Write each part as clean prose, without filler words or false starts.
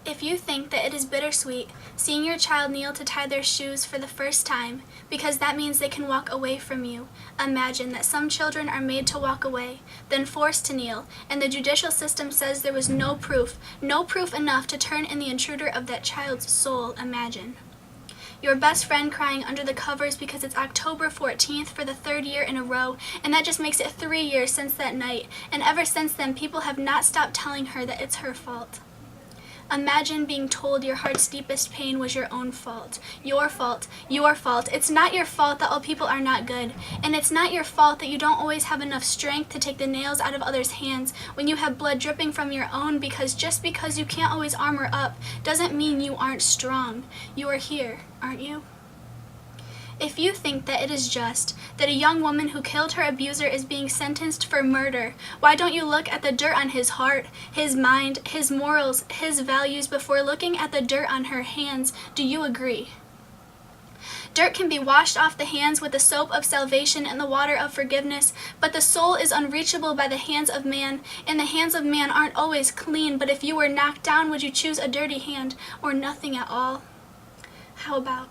If you think that it is bittersweet seeing your child kneel to tie their shoes for the first time because that means they can walk away from you, imagine that some children are made to walk away, then forced to kneel, and the judicial system says there was no proof enough to turn in the intruder of that child's soul. Imagine your best friend crying under the covers because it's October 14th for the third year in a row, and that just makes it 3 years since that night, and ever since then people have not stopped telling her that it's her fault. Imagine being told your heart's deepest pain was your own fault. Your fault. Your fault. It's not your fault that all people are not good. And it's not your fault that you don't always have enough strength to take the nails out of others' hands when you have blood dripping from your own, because just because you can't always armor up doesn't mean you aren't strong. You are here, aren't you? If you think that it is just that a young woman who killed her abuser is being sentenced for murder, why don't you look at the dirt on his heart, his mind, his morals, his values before looking at the dirt on her hands? Do you agree? Dirt can be washed off the hands with the soap of salvation and the water of forgiveness, but the soul is unreachable by the hands of man, and the hands of man aren't always clean. But if you were knocked down, would you choose a dirty hand or nothing at all? How about,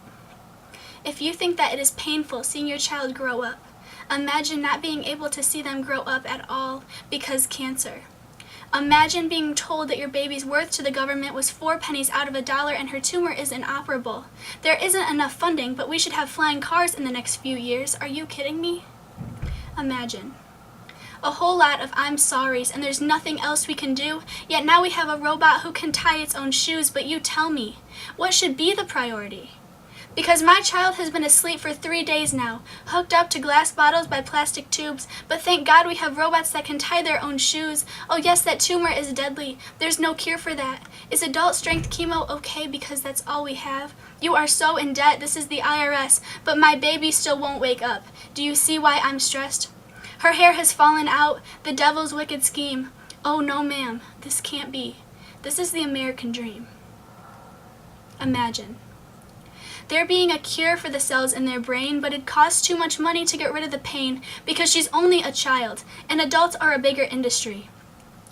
if you think that it is painful seeing your child grow up, imagine not being able to see them grow up at all because cancer. Imagine being told that your baby's worth to the government was 4 pennies out of $1 and her tumor is inoperable. There isn't enough funding, but we should have flying cars in the next few years. Are you kidding me? Imagine a whole lot of I'm sorry's and there's nothing else we can do, yet now we have a robot who can tie its own shoes. But you tell me, what should be the priority? Because my child has been asleep for 3 days now, hooked up to glass bottles by plastic tubes, but thank God we have robots that can tie their own shoes. Oh yes, that tumor is deadly. There's no cure for that. Is adult strength chemo okay because that's all we have? You are so in debt, this is the IRS, but my baby still won't wake up. Do you see why I'm stressed? Her hair has fallen out, the devil's wicked scheme. Oh no ma'am, this can't be. This is the American dream. Imagine there being a cure for the cells in their brain, but it costs too much money to get rid of the pain because she's only a child, and adults are a bigger industry.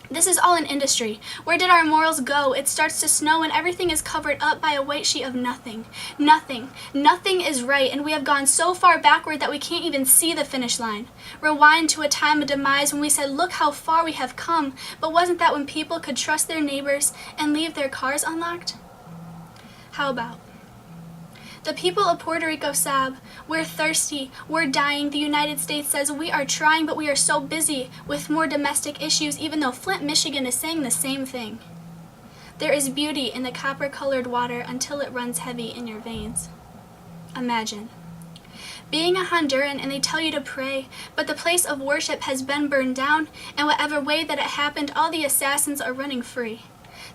This is all an industry. Where did our morals go? It starts to snow and everything is covered up by a white sheet of nothing. Nothing. Nothing is right, and we have gone so far backward that we can't even see the finish line. Rewind to a time of demise when we said, look how far we have come, but wasn't that when people could trust their neighbors and leave their cars unlocked? How about the people of Puerto Rico sob, we're thirsty, we're dying. The United States says we are trying, but we are so busy with more domestic issues, even though Flint, Michigan is saying the same thing. There is beauty in the copper-colored water until it runs heavy in your veins. Imagine being a Honduran and they tell you to pray, but the place of worship has been burned down, and whatever way that it happened, all the assassins are running free.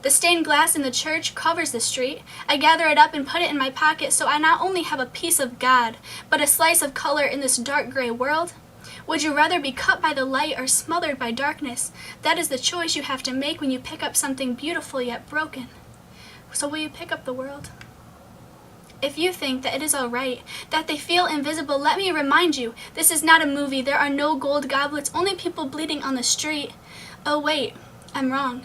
The stained glass in the church covers the street. I gather it up and put it in my pocket so I not only have a piece of God, but a slice of color in this dark gray world. Would you rather be cut by the light or smothered by darkness? That is the choice you have to make when you pick up something beautiful yet broken. So will you pick up the world? If you think that it is all right, that they feel invisible, let me remind you, this is not a movie. There are no gold goblets, only people bleeding on the street. Oh wait, I'm wrong.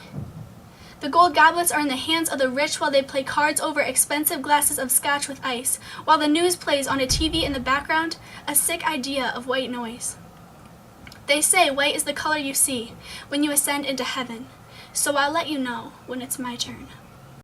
The gold goblets are in the hands of the rich while they play cards over expensive glasses of scotch with ice, while the news plays on a TV in the background, a sick idea of white noise. They say white is the color you see when you ascend into heaven, so I'll let you know when it's my turn.